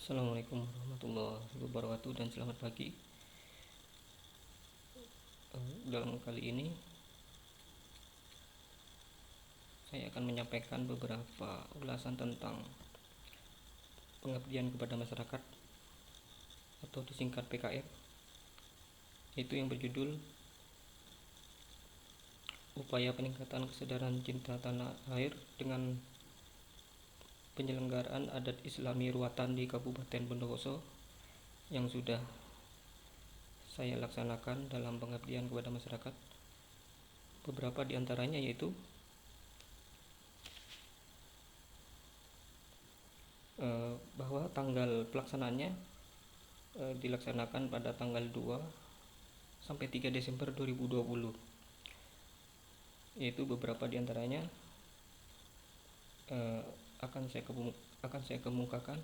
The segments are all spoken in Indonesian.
Assalamualaikum warahmatullahi wabarakatuh dan selamat pagi. Dalam kali ini saya akan menyampaikan beberapa ulasan tentang pengabdian kepada masyarakat atau disingkat PKM, yaitu yang berjudul Upaya Peningkatan Kesadaran Cinta Tanah Air dengan penyelenggaraan adat Islami ruatan di Kabupaten Bondowoso yang sudah saya laksanakan dalam pengabdian kepada masyarakat. Beberapa di antaranya yaitu bahwa tanggal pelaksanaannya dilaksanakan pada tanggal 2 sampai 3 Desember 2020, yaitu beberapa di antaranya akan saya kemukakan.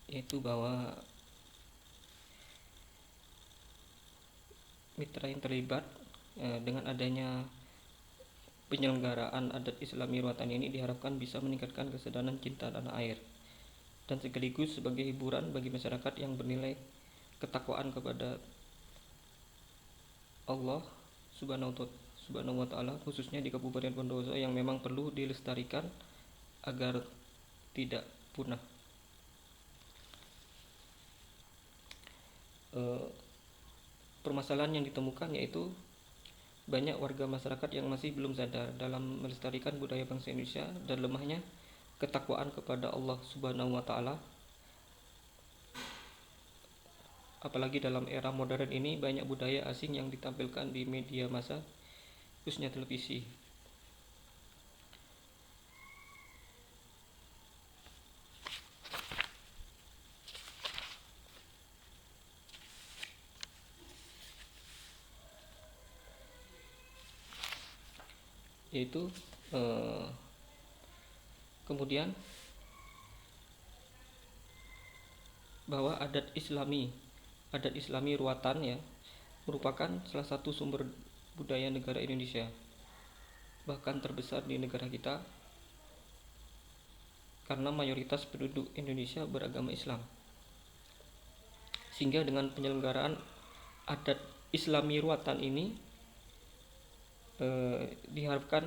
Yaitu bahwa mitra yang terlibat dengan adanya penyelenggaraan adat Islami ruatan ini diharapkan bisa meningkatkan kesadaran cinta tanah air dan sekaligus sebagai hiburan bagi masyarakat yang bernilai ketakwaan kepada Allah Subhanahu wa taala, khususnya di Kabupaten Bondowoso yang memang perlu dilestarikan agar tidak punah. Permasalahan yang ditemukan yaitu banyak warga masyarakat yang masih belum sadar dalam melestarikan budaya bangsa Indonesia dan lemahnya ketakwaan kepada Allah Subhanahu wa taala. Apalagi dalam era modern ini banyak budaya asing yang ditampilkan di media massa, khususnya televisi. Yaitu kemudian bahwa adat Islami ruatan ya merupakan salah satu sumber budaya negara Indonesia, bahkan terbesar di negara kita karena mayoritas penduduk Indonesia beragama Islam. Sehingga dengan penyelenggaraan adat Islami ruatan ini diharapkan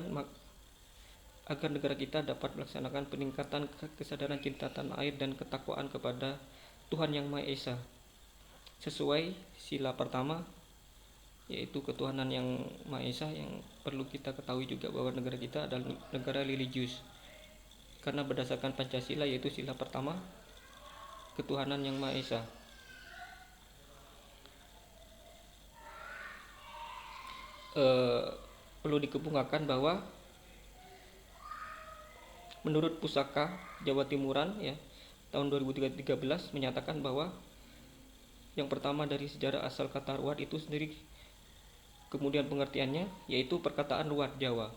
agar negara kita dapat melaksanakan peningkatan kesadaran cinta tanah air dan ketakwaan kepada Tuhan Yang Maha Esa sesuai sila pertama, yaitu ketuhanan yang Maha Esa. Yang perlu kita ketahui juga bahwa negara kita adalah negara religius karena berdasarkan Pancasila, yaitu sila pertama, ketuhanan yang Maha Esa. Perlu dikemukakan bahwa menurut Pusaka Jawa Timuran ya tahun 2013 menyatakan bahwa yang pertama dari sejarah asal kata ruat itu sendiri, kemudian pengertiannya yaitu perkataan ruat Jawa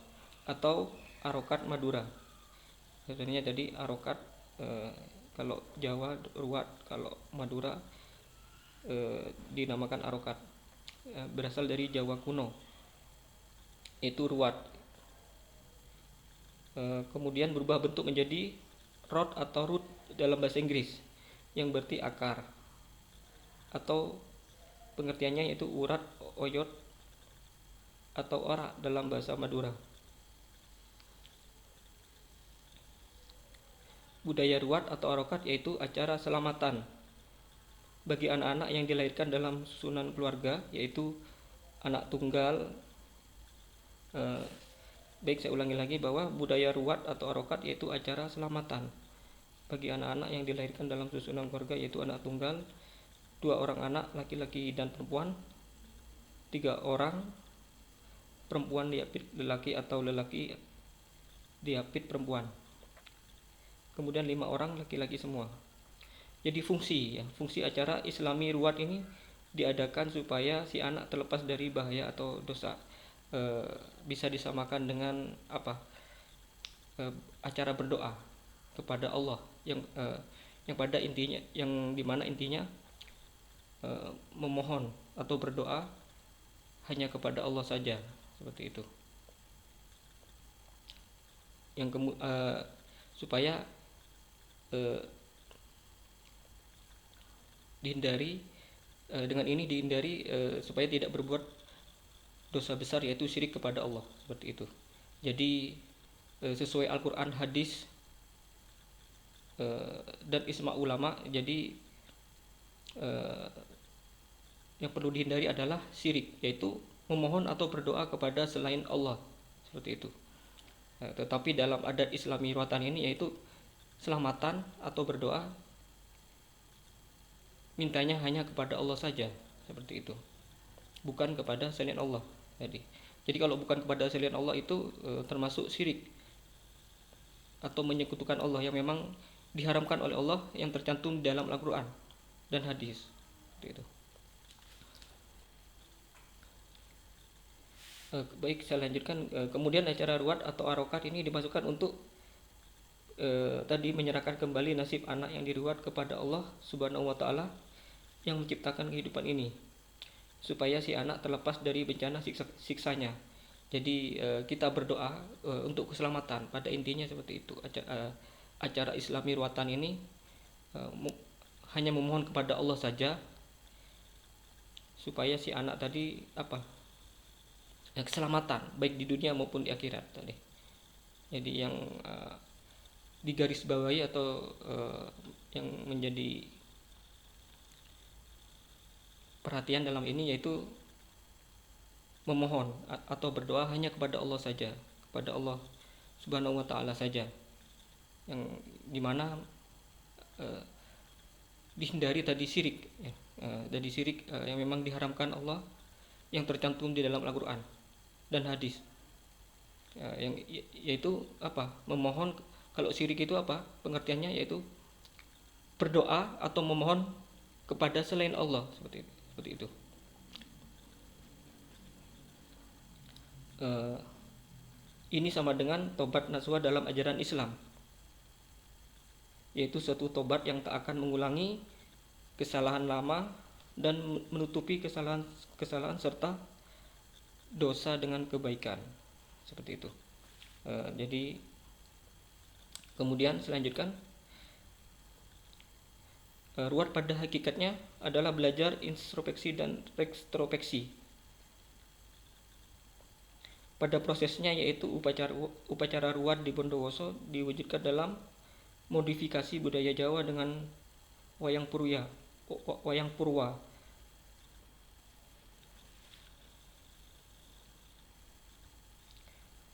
atau arokat Madura. Sebenarnya jadi arokat kalau Jawa ruat, kalau Madura dinamakan arokat. Berasal dari Jawa kuno, yaitu ruat. Kemudian berubah bentuk menjadi rot atau root dalam bahasa Inggris yang berarti akar, atau pengertiannya yaitu urat, oyot, atau orak dalam bahasa Madura. Budaya ruat atau arokat yaitu acara selamatan bagi anak-anak yang dilahirkan dalam susunan keluarga, yaitu anak tunggal. Baik, saya ulangi lagi bahwa budaya ruat atau arokat yaitu acara selamatan bagi anak-anak yang dilahirkan dalam susunan keluarga, yaitu anak tunggal, 2 orang anak laki-laki dan perempuan, 3 orang perempuan diapit lelaki atau lelaki diapit perempuan, kemudian 5 orang laki-laki semua. Jadi fungsi acara Islami ruat ini diadakan supaya si anak terlepas dari bahaya atau dosa. Bisa disamakan dengan acara berdoa kepada Allah yang yang pada intinya, yang dimana intinya memohon atau berdoa hanya kepada Allah saja, seperti itu. Supaya dihindari dengan ini dihindari supaya tidak berbuat dosa besar, yaitu syirik kepada Allah, seperti itu. Jadi sesuai Al-Quran, hadis, dan ijma ulama, jadi yang perlu dihindari adalah syirik, yaitu memohon atau berdoa kepada selain Allah, seperti itu. Tetapi dalam adat Islami ruatan ini, yaitu selamatan atau berdoa mintanya hanya kepada Allah saja, seperti itu, bukan kepada selain Allah. Jadi kalau bukan kepada selain Allah itu termasuk syirik atau menyekutukan Allah yang memang diharamkan oleh Allah, yang tercantum dalam Al-Quran dan hadis, seperti itu. Baik, saya lanjutkan. Kemudian acara ruat atau arokat ini dimasukkan untuk tadi menyerahkan kembali nasib anak yang diruat kepada Allah Subhanahu wa Ta'ala yang menciptakan kehidupan ini, supaya si anak terlepas dari bencana siksanya. Jadi kita berdoa untuk keselamatan, pada intinya seperti itu. Acara Islami ruatan ini hanya memohon kepada Allah saja, supaya si anak tadi keselamatan baik di dunia maupun di akhirat tadi. Jadi yang digarisbawahi atau yang menjadi perhatian dalam ini, yaitu memohon atau berdoa hanya kepada Allah saja, kepada Allah Subhanahu wa Ta'ala saja, yang dimana dihindari tadi syirik, dari syirik yang memang diharamkan Allah, yang tercantum di dalam Al-Quran dan hadis, yaitu memohon. Kalau syirik itu pengertiannya, yaitu berdoa atau memohon kepada selain Allah, seperti itu. Ini sama dengan tobat nasuha dalam ajaran Islam, yaitu suatu tobat yang tak akan mengulangi kesalahan lama dan menutupi kesalahan serta dosa dengan kebaikan, seperti itu. Jadi kemudian selanjutkan, ruat pada hakikatnya adalah belajar introspeksi dan retrospeksi. Pada prosesnya, yaitu upacara ruat di Bondowoso diwujudkan dalam modifikasi budaya Jawa dengan wayang purwa.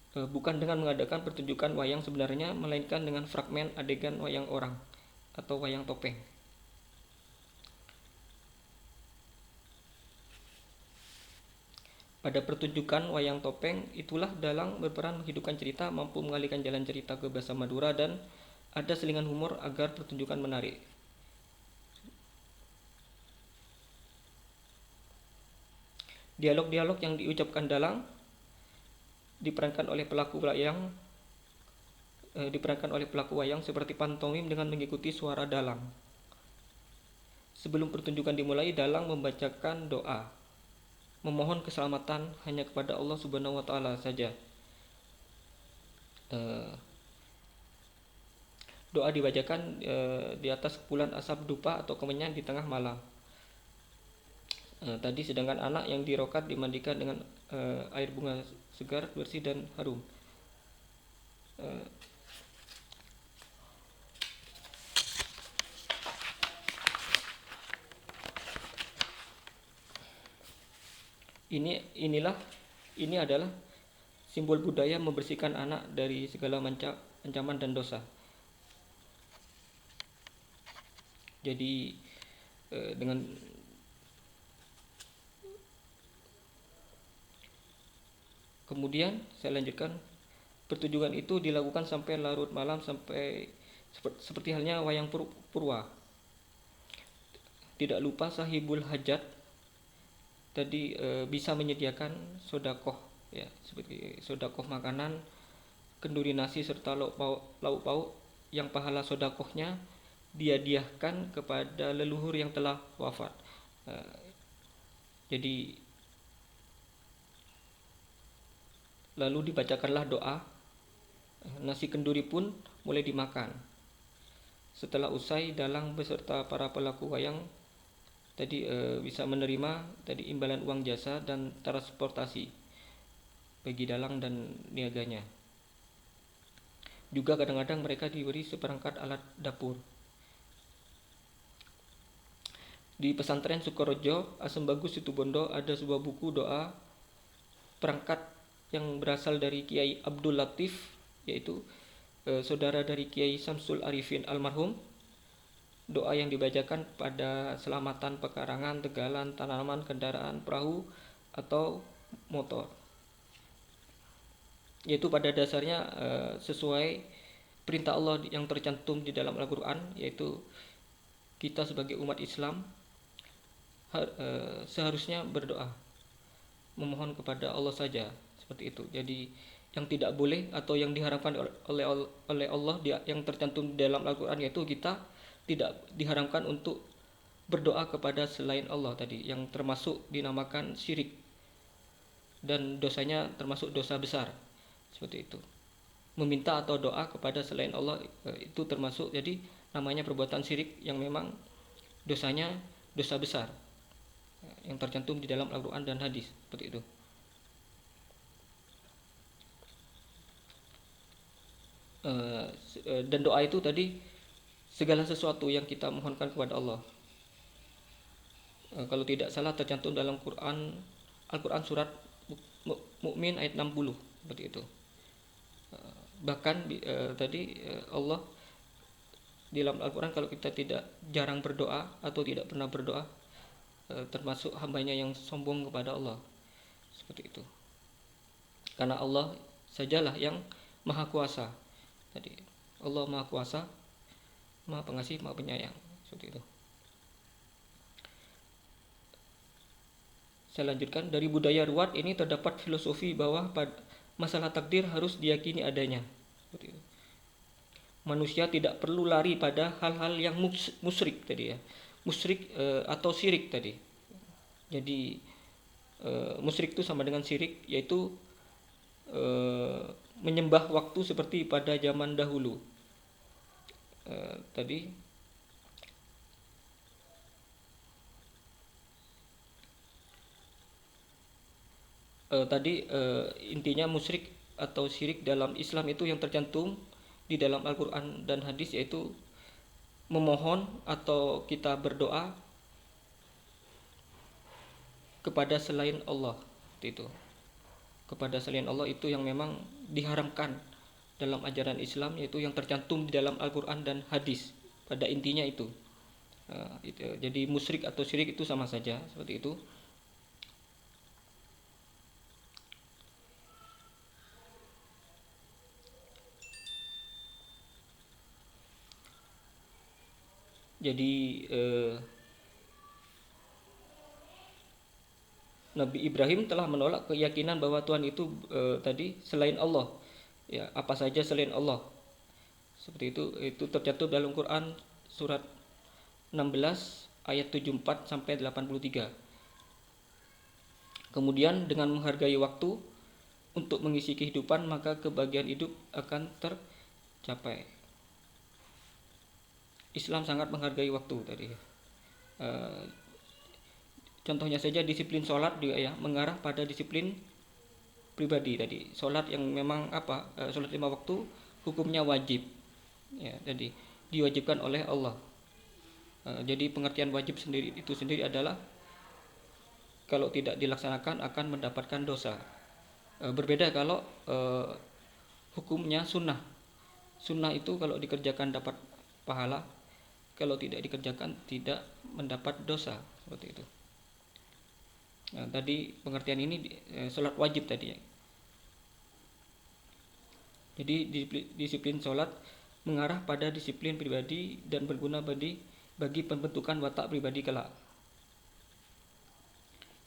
Bukan dengan mengadakan pertunjukan wayang sebenarnya, melainkan dengan fragmen adegan wayang orang atau wayang topeng. Pada pertunjukan wayang topeng itulah dalang berperan menghidupkan cerita, mampu mengalihkan jalan cerita ke bahasa Madura, dan ada selingan humor agar pertunjukan menarik. Dialog-dialog yang diucapkan dalang diperankan oleh pelaku wayang seperti pantomim dengan mengikuti suara dalang. Sebelum pertunjukan dimulai, dalang membacakan doa, memohon keselamatan hanya kepada Allah Subhanahu wa Ta'ala saja. Doa dibacakan di atas kepulan asap dupa atau kemenyan di tengah malam. Tadi sedangkan anak yang dirokat dimandikan dengan air bunga segar, bersih dan harum. Ini adalah simbol budaya membersihkan anak dari segala ancaman dan dosa. Jadi dengan kemudian saya lanjutkan, pertunjukan itu dilakukan sampai larut malam, sampai seperti halnya wayang purwa. Tidak lupa sahibul hajat tadi bisa menyediakan sodakoh, ya, seperti sodakoh makanan, kenduri nasi serta lauk pauk yang pahala sodakohnya dihadiahkan kepada leluhur yang telah wafat. Jadi lalu dibacakanlah doa. Nasi kenduri pun mulai dimakan. Setelah usai, dalang beserta para pelaku wayang tadi bisa menerima tadi imbalan uang jasa dan transportasi bagi dalang dan niaganya. Juga kadang-kadang mereka diberi seperangkat alat dapur. Di pesantren Sukorejo, Asem Bagus Situbondo, ada sebuah buku doa perangkat yang berasal dari Kiai Abdul Latif, yaitu saudara dari Kiai Samsul Arifin almarhum. Doa yang dibacakan pada selamatan pekarangan, tegalan, tanaman, kendaraan, perahu, atau motor. Yaitu pada dasarnya sesuai perintah Allah yang tercantum di dalam Al-Quran, yaitu kita sebagai umat Islam seharusnya berdoa, memohon kepada Allah saja, seperti itu. Jadi yang tidak boleh atau yang diharamkan oleh Allah yang tercantum di dalam Al-Quran, yaitu kita tidak diharamkan untuk berdoa kepada selain Allah tadi, yang termasuk dinamakan syirik dan dosanya termasuk dosa besar, seperti itu. Meminta atau doa kepada selain Allah itu termasuk, jadi namanya perbuatan syirik yang memang dosanya dosa besar yang tercantum di dalam Al-Quran dan hadis, seperti itu. Dan doa itu tadi segala sesuatu yang kita mohonkan kepada Allah. Kalau tidak salah tercantum dalam Al-Quran surat Mukmin ayat 60, seperti itu. Bahkan tadi Allah di dalam Al-Quran, kalau kita tidak jarang berdoa atau tidak pernah berdoa, termasuk hambanya yang sombong kepada Allah, seperti itu. Karena Allah sajalah yang maha kuasa. Tadi Allah maha kuasa, maha pengasih, maha penyayang, seperti itu. Saya lanjutkan. Dari budaya ruwat ini terdapat filosofi bahwa masalah takdir harus diyakini adanya, seperti itu. Manusia tidak perlu lari pada hal-hal yang musyrik tadi ya, musyrik atau syirik tadi. Jadi musyrik itu sama dengan syirik, yaitu menyembah waktu seperti pada zaman dahulu. Intinya musyrik atau syirik dalam Islam itu yang tercantum di dalam Al-Quran dan hadis, yaitu memohon atau kita berdoa kepada selain Allah, itu kepada selain Allah, itu yang memang diharamkan dalam ajaran Islam, yaitu yang tercantum di dalam Al-Quran dan hadis. Pada intinya itu. Jadi musyrik atau syirik itu sama saja, seperti itu. Jadi Nabi Ibrahim telah menolak keyakinan bahwa Tuhan itu tadi selain Allah. Ya, apa saja selain Allah. Seperti itu tercantum dalam Quran surat 16 ayat 74 sampai 83. Kemudian dengan menghargai waktu untuk mengisi kehidupan, maka kebahagiaan hidup akan tercapai. Islam sangat menghargai waktu tadi. Contohnya saja disiplin sholat juga ya, mengarah pada disiplin pribadi tadi. Sholat yang memang sholat 5 waktu hukumnya wajib. Ya, jadi diwajibkan oleh Allah. Jadi pengertian wajib itu sendiri adalah kalau tidak dilaksanakan akan mendapatkan dosa. Berbeda kalau hukumnya sunnah. Sunnah itu kalau dikerjakan dapat pahala, kalau tidak dikerjakan tidak mendapat dosa, seperti itu. Nah, tadi pengertian ini sholat wajib tadi ya. Jadi disiplin sholat mengarah pada disiplin pribadi dan berguna bagi pembentukan watak pribadi kelak.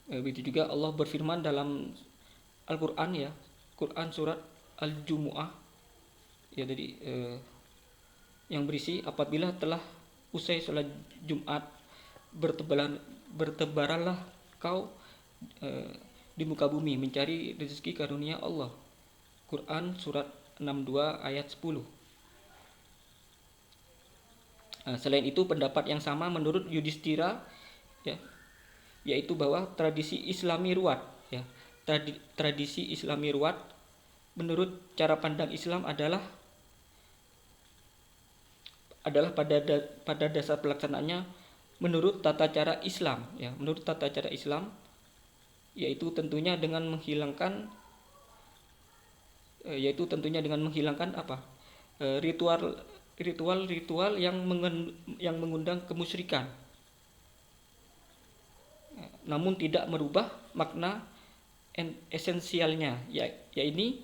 Begitu juga Allah berfirman dalam Al-Quran ya, Quran surat Al-Jumu'ah ya, tadi yang berisi apabila telah usai sholat Jumat bertebaranlah kau di muka bumi mencari rezeki karunia Allah. Quran surat 62 ayat 10. Selain itu pendapat yang sama menurut Yudhistira, ya, yaitu bahwa tradisi Islami ruwat, ya. Tradisi Islami ruwat menurut cara pandang Islam adalah pada dasar pelaksanaannya menurut tata cara Islam, ya. Menurut tata cara Islam, yaitu tentunya dengan menghilangkan apa? Ritual yang mengundang kemusyrikan, namun tidak merubah makna esensialnya, yaitu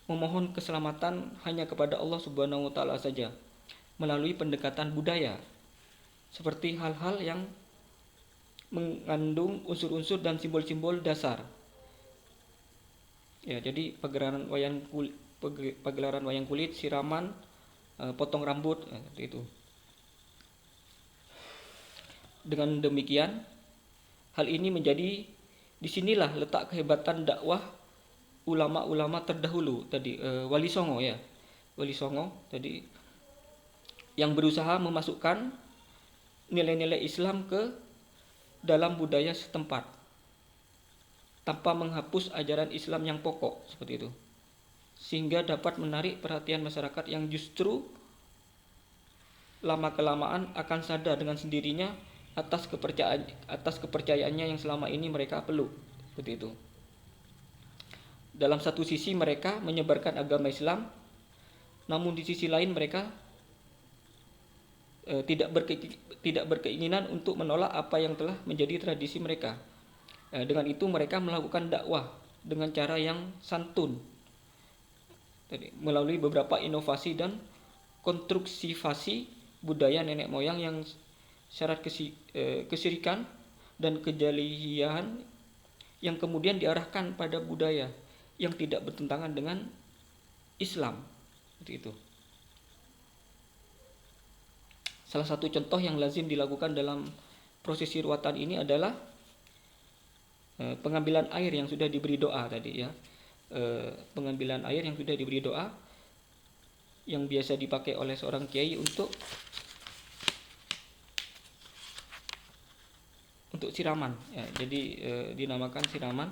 memohon keselamatan hanya kepada Allah Subhanahu wa taala saja melalui pendekatan budaya, seperti hal-hal yang mengandung unsur-unsur dan simbol-simbol dasar. Ya, jadi pagelaran wayang kulit, siraman, potong rambut, seperti itu. Dengan demikian, hal ini disinilah letak kehebatan dakwah ulama-ulama terdahulu tadi, Wali Songo, ya. Wali Songo tadi yang berusaha memasukkan nilai-nilai Islam ke dalam budaya setempat tanpa menghapus ajaran Islam yang pokok, seperti itu, sehingga dapat menarik perhatian masyarakat yang justru lama-kelamaan akan sadar dengan sendirinya atas kepercayaannya yang selama ini mereka peluk, seperti itu. Dalam satu sisi mereka menyebarkan agama Islam, namun di sisi lain mereka tidak berkeinginan untuk menolak apa yang telah menjadi tradisi mereka. Dengan itu mereka melakukan dakwah dengan cara yang santun, melalui beberapa inovasi dan konstruksivasi budaya nenek moyang yang syarat kesyirikan dan kejahilian yang kemudian diarahkan pada budaya yang tidak bertentangan dengan Islam, seperti itu. Salah satu contoh yang lazim dilakukan dalam prosesi ruatan ini adalah pengambilan air yang sudah diberi doa tadi, ya. Pengambilan air yang sudah diberi doa yang biasa dipakai oleh seorang kiai untuk siraman, ya. Jadi dinamakan siraman.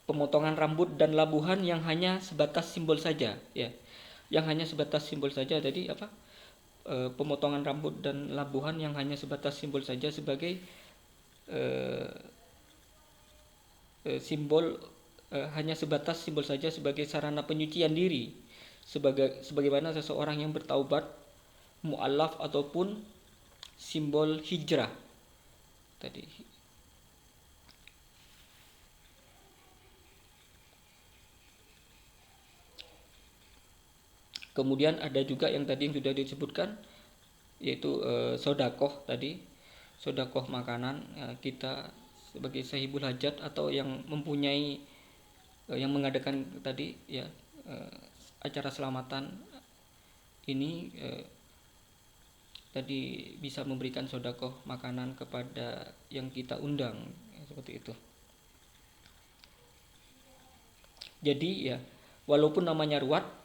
Pemotongan rambut dan labuhan yang hanya sebatas simbol saja, ya. Yang hanya sebatas simbol saja. Jadi apa? Pemotongan rambut dan labuhan yang hanya sebatas simbol saja sebagai hanya sebatas simbol saja sebagai sarana penyucian diri, sebagaimana seseorang yang bertaubat, mu'allaf ataupun simbol hijrah tadi. Kemudian ada juga yang tadi yang sudah disebutkan, yaitu sodakoh tadi, sodakoh makanan. Kita sebagai sahibul hajat atau yang mempunyai yang mengadakan tadi, ya, acara selamatan ini tadi bisa memberikan sodakoh makanan kepada yang kita undang, seperti itu. Jadi, ya, walaupun namanya ruwat,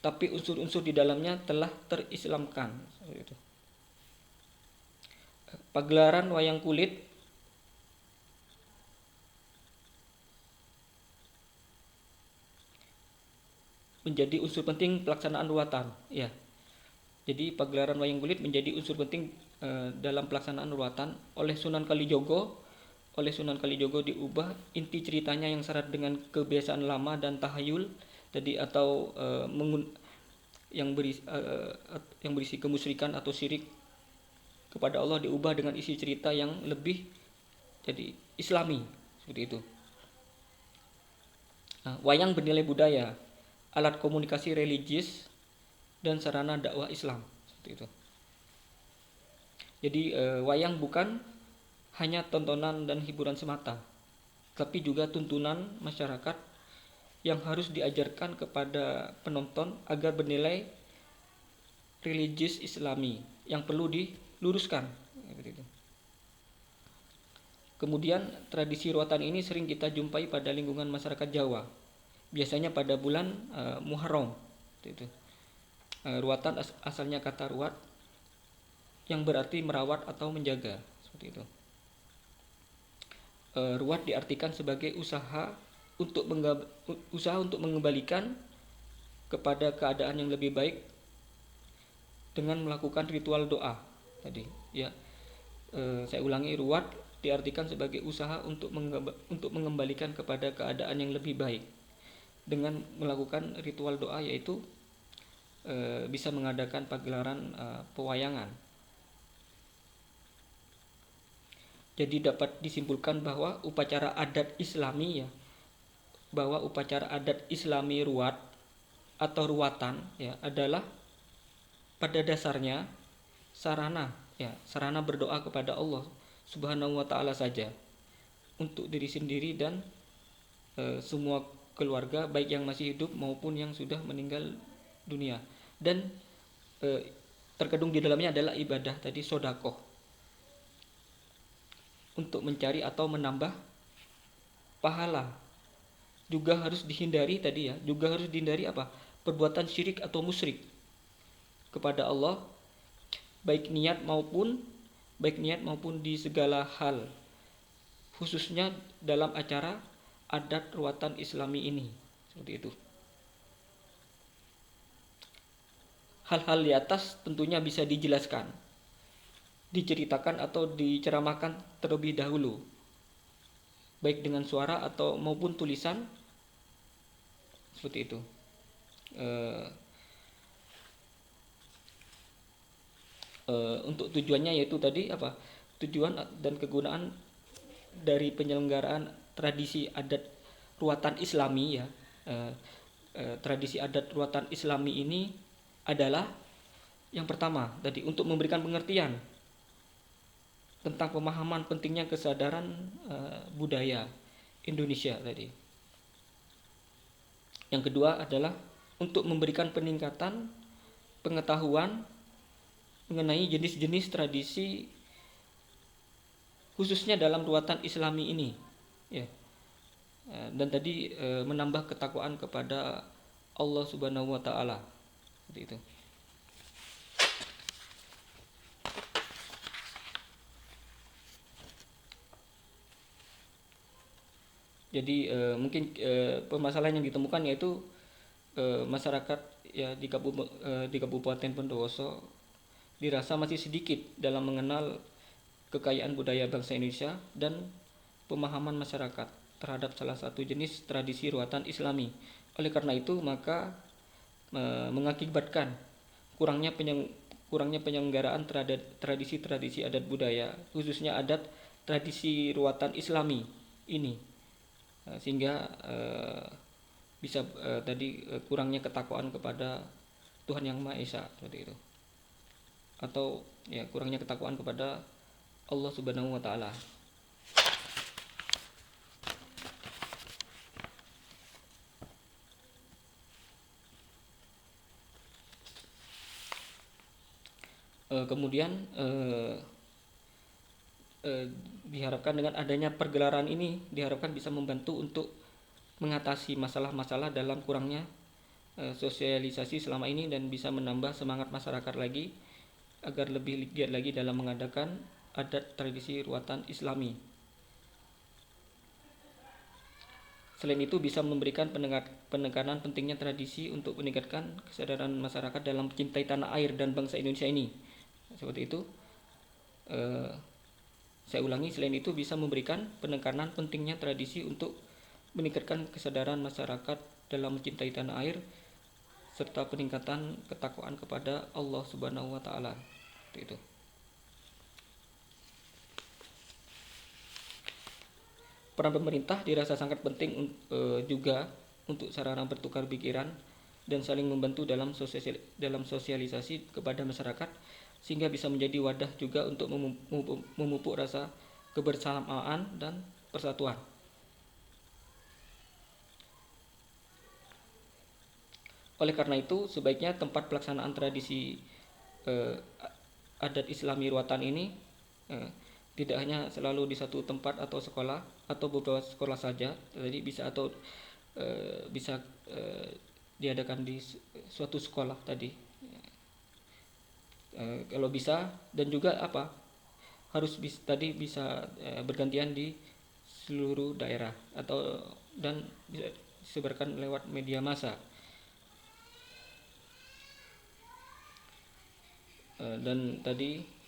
tapi unsur-unsur di dalamnya telah terislamkan, seperti itu. Pagelaran wayang kulit menjadi unsur penting pelaksanaan ruwatan, ya. Jadi pagelaran wayang kulit menjadi unsur penting dalam pelaksanaan ruwatan oleh Sunan Kalijogo. Diubah inti ceritanya yang syarat dengan kebiasaan lama dan tahayul tadi, atau yang berisi kemusyrikan atau syirik kepada Allah, diubah dengan isi cerita yang lebih jadi Islami, seperti itu. Wayang bernilai budaya, alat komunikasi religius, dan sarana dakwah Islam, seperti itu. Jadi wayang bukan hanya tontonan dan hiburan semata, tapi juga tuntunan masyarakat yang harus diajarkan kepada penonton agar bernilai religius Islami yang perlu diluruskan. Kemudian tradisi ruatan ini sering kita jumpai pada lingkungan masyarakat Jawa, biasanya pada bulan Muharram. Ruatan asalnya kata ruat yang berarti merawat atau menjaga, seperti itu. Ruat diartikan sebagai usaha untuk mengembalikan kepada keadaan yang lebih baik dengan melakukan ritual doa tadi. Ya, saya ulangi, ruat diartikan sebagai usaha untuk mengembalikan kepada keadaan yang lebih baik dengan melakukan ritual doa, yaitu bisa mengadakan pagelaran pewayangan. Jadi dapat disimpulkan bahwa upacara adat Islami ruat atau ruatan adalah pada dasarnya sarana berdoa kepada Allah Subhanahu wa ta'ala saja untuk diri sendiri dan semua keluarga, baik yang masih hidup maupun yang sudah meninggal dunia. Dan terkandung di dalamnya adalah ibadah tadi, sodakoh, untuk mencari atau menambah pahala. Juga harus dihindari perbuatan syirik atau musyrik kepada Allah, baik niat maupun di segala hal, khususnya dalam acara adat ruatan Islami ini, seperti itu. Hal-hal di atas tentunya bisa dijelaskan, diceritakan atau diceramahkan terlebih dahulu, baik dengan suara atau maupun tulisan, seperti itu. Untuk tujuannya yaitu tadi tujuan dan kegunaan dari penyelenggaraan tradisi adat ruatan Islami tradisi adat ruatan Islami ini adalah yang pertama tadi untuk memberikan pengertian tentang pemahaman pentingnya kesadaran budaya Indonesia tadi. Yang kedua adalah untuk memberikan peningkatan pengetahuan mengenai jenis-jenis tradisi khususnya dalam ruatan Islami ini, dan tadi menambah ketakwaan kepada Allah Subhanahu wa ta'ala, seperti itu. Jadi mungkin permasalahan yang ditemukan yaitu masyarakat di Kabupaten Bondowoso dirasa masih sedikit dalam mengenal kekayaan budaya bangsa Indonesia dan pemahaman masyarakat terhadap salah satu jenis tradisi ruatan Islami. Oleh karena itu, maka mengakibatkan kurangnya penyelenggaraan terhadap tradisi-tradisi adat budaya, khususnya adat tradisi ruatan Islami ini, sehingga bisa kurangnya ketakwaan kepada Tuhan Yang Maha Esa, seperti itu, atau kurangnya ketakwaan kepada Allah Subhanahu wa ta'ala. Kemudian diharapkan dengan adanya pergelaran ini diharapkan bisa membantu untuk mengatasi masalah-masalah dalam kurangnya sosialisasi selama ini dan bisa menambah semangat masyarakat lagi agar lebih giat lagi dalam mengadakan adat tradisi ruatan Islami. Selain itu bisa memberikan penekanan pentingnya tradisi untuk meningkatkan kesadaran masyarakat dalam mencintai tanah air dan bangsa Indonesia ini. Seperti itu. Saya ulangi, selain itu bisa memberikan penekanan pentingnya tradisi untuk meningkatkan kesadaran masyarakat dalam mencintai tanah air serta peningkatan ketakwaan kepada Allah Subhanahu wa ta'ala. Itu. Peran pemerintah dirasa sangat penting juga untuk sarana bertukar pikiran dan saling membantu dalam sosialisasi kepada masyarakat, sehingga bisa menjadi wadah juga untuk memupuk rasa kebersamaan dan persatuan. Oleh karena itu, sebaiknya tempat pelaksanaan tradisi eh, adat Islami ruatan ini eh, tidak hanya selalu di satu tempat atau sekolah atau beberapa sekolah saja, jadi bisa diadakan di suatu sekolah tadi. Kalau bisa, dan juga harus bisa bergantian di seluruh daerah atau dan bisa disebarkan lewat media massa. Dan tadi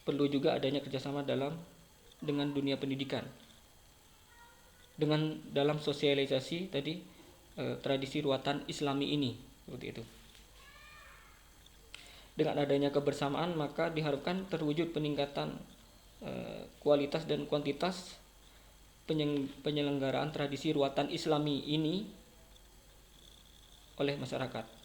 perlu juga adanya kerjasama dengan dunia pendidikan, dengan dalam sosialisasi tadi tradisi ruatan Islami ini, seperti itu. Dengan adanya kebersamaan maka diharapkan terwujud peningkatan kualitas dan kuantitas penyelenggaraan tradisi ruatan Islami ini oleh masyarakat.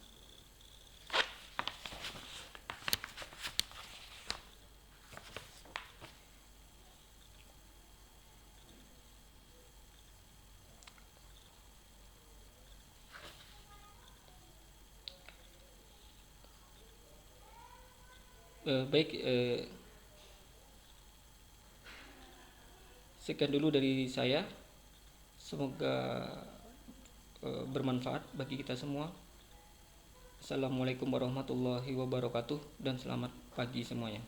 Baik, sekian dulu dari saya. Semoga bermanfaat bagi kita semua. Assalamualaikum warahmatullahi wabarakatuh dan selamat pagi semuanya.